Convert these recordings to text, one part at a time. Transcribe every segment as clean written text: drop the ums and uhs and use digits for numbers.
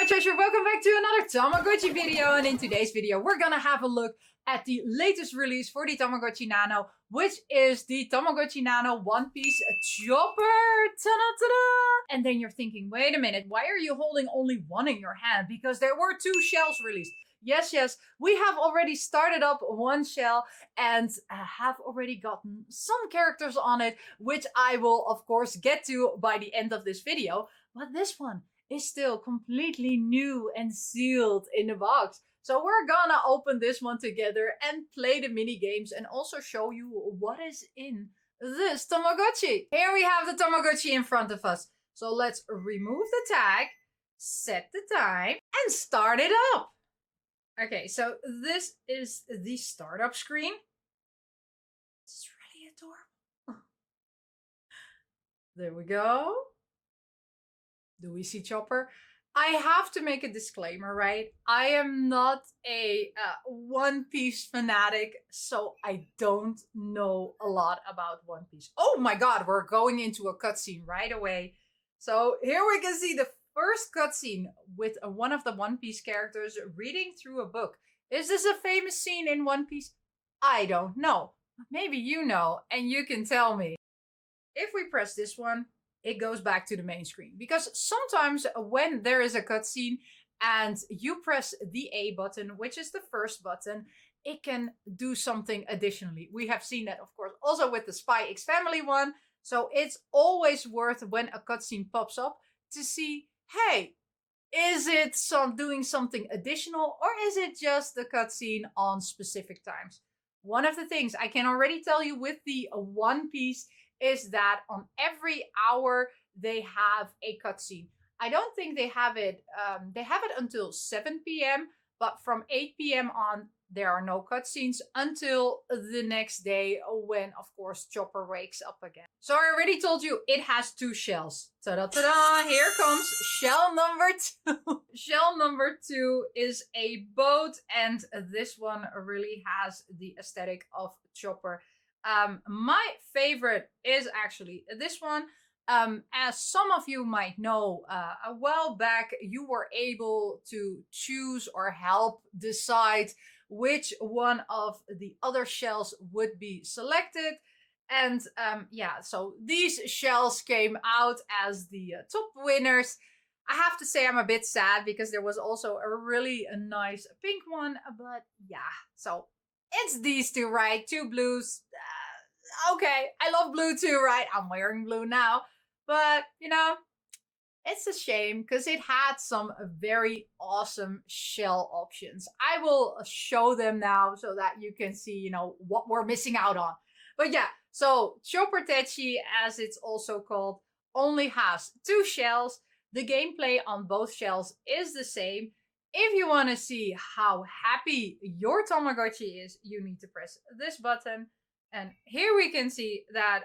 my treasure, welcome back to another Tamagotchi video, and in today's video we're gonna have a look at the latest release for the Tamagotchi Nano, which is the Tamagotchi Nano One Piece Chopper! Ta-da-ta-da! And then you're thinking, wait a minute, why are you holding only one in your hand? Because there were two shells released. Yes, we have already started up one shell and have already gotten some characters on it, which I will of course get to by the end of this video. But this one is still completely new and sealed in the box. So we're gonna open this one together and play the mini games and also show you what is in this Tamagotchi. Here we have the Tamagotchi in front of us. So let's remove the tag, set the time, and start it up. Okay, so this is the startup screen. It's really adorable. There we go. Do we see Chopper? I have to make a disclaimer, right? I am not a One Piece fanatic, so I don't know a lot about One Piece. Oh my god, we're going into a cutscene right away. So here we can see the first cutscene with one of the One Piece characters reading through a book. Is this a famous scene in One Piece? I don't know. Maybe you know, and you can tell me. If we press this one, it goes back to the main screen. Because sometimes when there is a cutscene and you press the A button, which is the first button, it can do something additionally. We have seen that, of course, also with the Spy X Family one. So it's always worth when a cutscene pops up to see, hey, is it doing something additional or is it just the cutscene on specific times? One of the things I can already tell you with the One Piece is that on every hour they have a cutscene. I don't think they have it until 7 p.m. but from 8 p.m. on there are no cutscenes until the next day when of course Chopper wakes up again. So I already told you it has two shells. Ta-da-ta-da! Here comes shell number 2. Shell number 2 is a boat, and this one really has the aesthetic of Chopper. My favorite is actually this one. As some of you might know, a while back you were able to choose or help decide which one of the other shells would be selected. And yeah, so these shells came out as the top winners. I have to say I'm a bit sad because there was also a really nice pink one, but yeah, so it's these two, right? Two blues. Okay, I love blue too, right? I'm wearing blue now. But, you know, it's a shame because it had some very awesome shell options. I will show them now so that you can see, you know, what we're missing out on. But yeah, so Chopper Tetchy, as it's also called, only has two shells. The gameplay on both shells is the same. If you want to see how happy your Tamagotchi is, you need to press this button. And here we can see that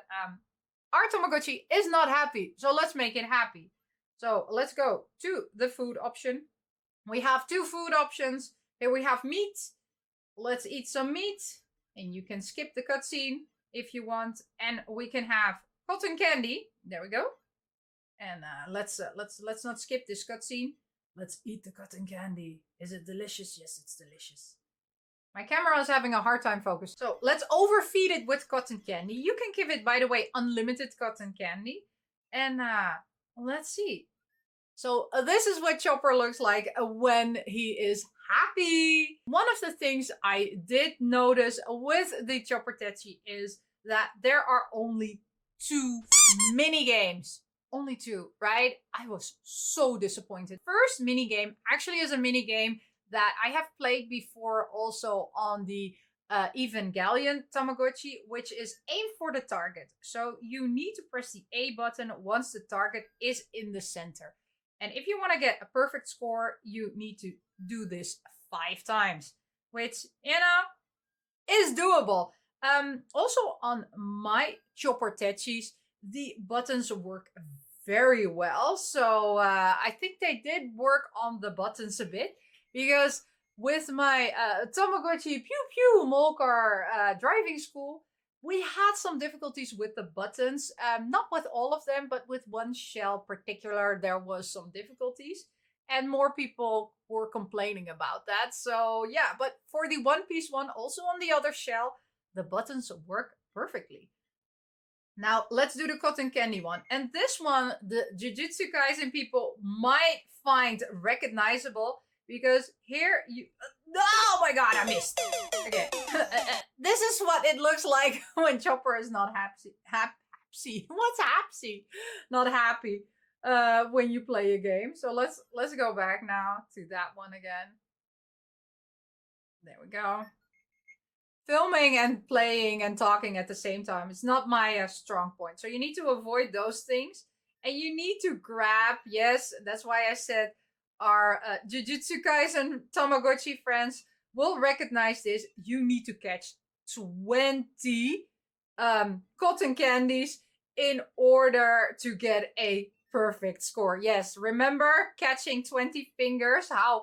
our Tamagotchi is not happy. So let's make it happy. So let's go to the food option. We have two food options. Here we have meat. Let's eat some meat. And you can skip the cutscene if you want. And we can have cotton candy. There we go. And let's not skip this cutscene. Let's eat the cotton candy. Is it delicious? Yes, it's delicious. My camera is having a hard time focusing. So let's overfeed it with cotton candy. You can give it, by the way, unlimited cotton candy. And let's see. So this is what Chopper looks like when he is happy. One of the things I did notice with the Chopper Tetchy is that there are only 2 mini games. Only 2, right? I was so disappointed. First mini game actually is a mini game that I have played before also on the Evangelion Tamagotchi, which is aim for the target. So you need to press the A button once the target is in the center. And if you want to get a perfect score, you need to do this 5 times, which, you know, is doable. Also on my Chopper Tetchis, the buttons work very well. So I think they did work on the buttons a bit. Because with my Tamagotchi Pew Pew Molcar driving school, we had some difficulties with the buttons. Not with all of them, but with one shell particular, there was some difficulties. and more people were complaining about that. So yeah, but for the One Piece one, also on the other shell, the buttons work perfectly. Now let's do the cotton candy one. And this one, the Jujutsu Kaisen people might find recognizable because here you. Oh my god, I missed. Okay, this is what it looks like when Chopper is not happy. Happy. What's happy? Not happy. When you play a game. So let's go back now to that one again. There we go. Filming and playing and talking at the same time is not my strong point. So you need to avoid those things. And you need to grab, yes, that's why I said our Jujutsu Kaisen Tamagotchi friends will recognize this. You need to catch 20 cotton candies in order to get a perfect score. Yes, remember catching 20 fingers, how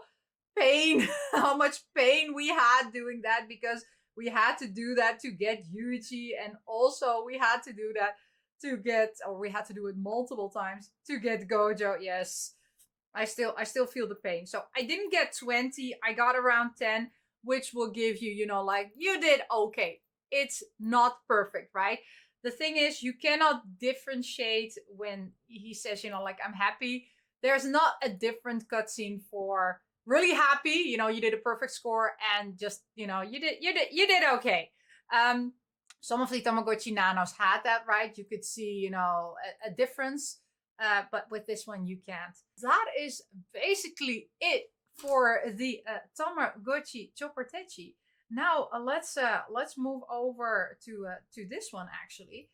much pain we had doing that, because we had to do that to get Yuichi, and also we had to do that to get, or we had to do it multiple times to get Gojo. Yes, I still feel the pain. So I didn't get 20, I got around 10, which will give you, you know, like, you did okay. It's not perfect, right? The thing is, you cannot differentiate when he says, you know, like, I'm happy. There's not a different cutscene for really happy, you know, you did a perfect score, and just, you know, you did okay. Some of the Tamagotchi Nanos had that, right? You could see, you know, a difference, but with this one you can't. That is basically it for the Tamagotchi Chopper Techi. Now let's move over to this one actually,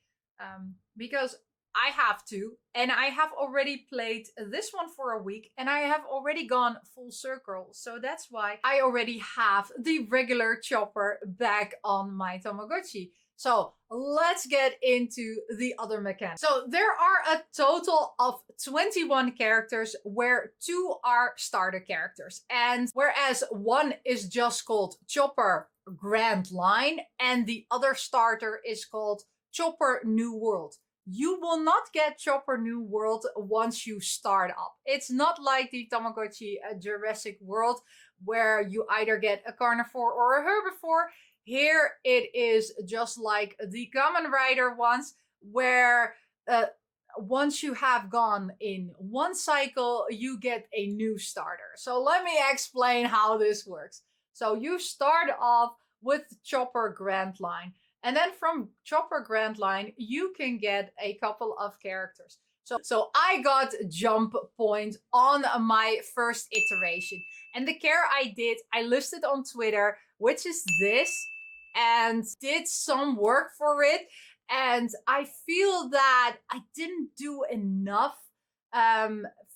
because I have to, and I have already played this one for a week, and I have already gone full circle. So that's why I already have the regular Chopper back on my Tamagotchi. So let's get into the other mechanics. So there are a total of 21 characters, where 2 are starter characters. And whereas one is just called Chopper Grand Line, and the other starter is called Chopper New World. You will not get Chopper New World once you start up. It's not like the Tamagotchi Jurassic World, where you either get a carnivore or a herbivore. Here it is just like the Kamen Rider ones, where once you have gone in one cycle, you get a new starter. So let me explain how this works. So you start off with Chopper Grand Line. And then from Chopper Grand Line, you can get a couple of characters. So I got Jump Point on my first iteration. And the care I did, I listed on Twitter, which is this, and did some work for it. And I feel that I didn't do enough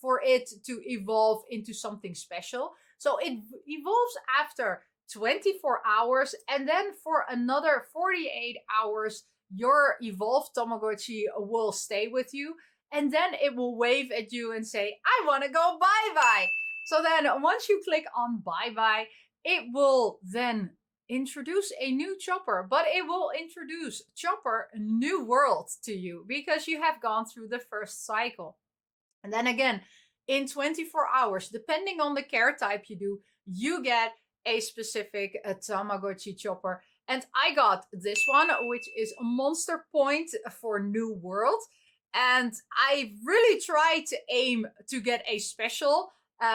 for it to evolve into something special. So it evolves after 24 hours, and then for another 48 hours, your evolved Tamagotchi will stay with you, and then it will wave at you and say, I want to go bye-bye. So then once you click on bye-bye, it will then introduce a new Chopper, but it will introduce Chopper New World to you because you have gone through the first cycle. And then again, in 24 hours, depending on the care type you do, you get a specific Tamagotchi Chopper. And I got this one, which is a Monster Point for New World. And I really tried to aim to get a special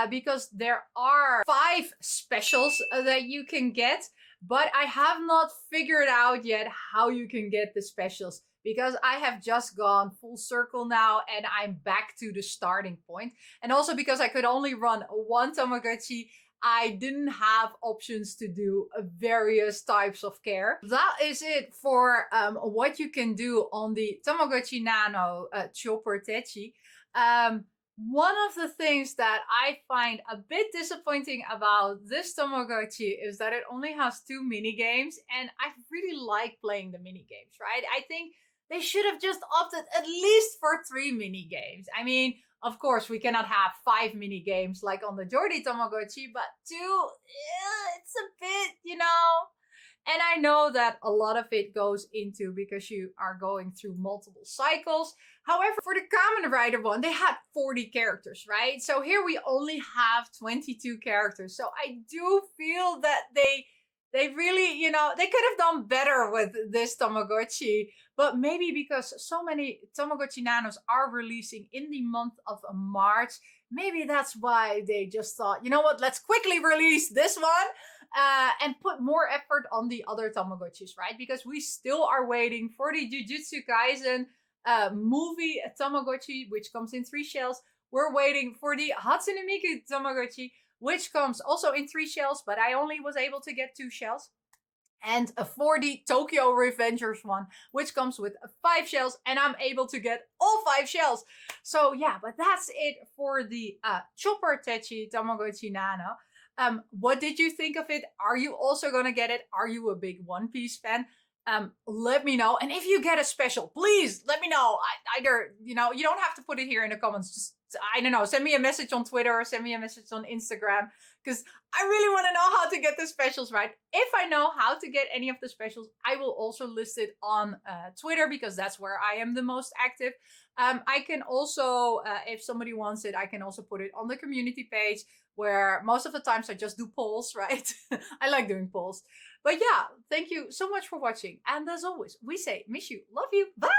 because there are 5 specials that you can get. But I have not figured out yet how you can get the specials, because I have just gone full circle now and I'm back to the starting point. And also because I could only run one Tamagotchi, I didn't have options to do various types of care. That is it for what you can do on the Tamagotchi Nano Chopper Techi. One of the things that I find a bit disappointing about this Tamagotchi is that it only has 2 mini games, and I really like playing the mini games, right? I think they should have just opted at least for 3 mini games. I mean, of course, we cannot have 5 mini games like on the Jordi Tamagotchi, but 2, it's a bit, you know. And I know that a lot of it goes into because you are going through multiple cycles. However, for the Kamen Rider one, they had 40 characters, right? So here we only have 22 characters. So I do feel that they really, you know, they could have done better with this Tamagotchi. But maybe because so many Tamagotchi Nanos are releasing in the month of March, maybe that's why they just thought, you know what, let's quickly release this one and put more effort on the other Tamagotchis, right? Because we still are waiting for the Jujutsu Kaisen movie Tamagotchi, which comes in 3 shells. We're waiting for the Hatsune Miku Tamagotchi, which comes also in 3 shells, but I only was able to get 2 shells. And for the Tokyo Revengers one, which comes with 5 shells, and I'm able to get all 5 shells. So yeah, but that's it for the Chopper Techi Tamagotchi Nano. What did you think of it? Are you also gonna get it? Are you a big One Piece fan? Let me know. And if you get a special, please let me know. Either, you know, you don't have to put it here in the comments. Just, I don't know, send me a message on Twitter or send me a message on Instagram, because I really want to know how to get the specials right. If I know how to get any of the specials, I will also list it on Twitter, because that's where I am the most active. I can also, if somebody wants it, I can also put it on the community page, where most of the times I just do polls, right? I like doing polls. But yeah, thank you so much for watching. And as always, we say, miss you, love you, bye!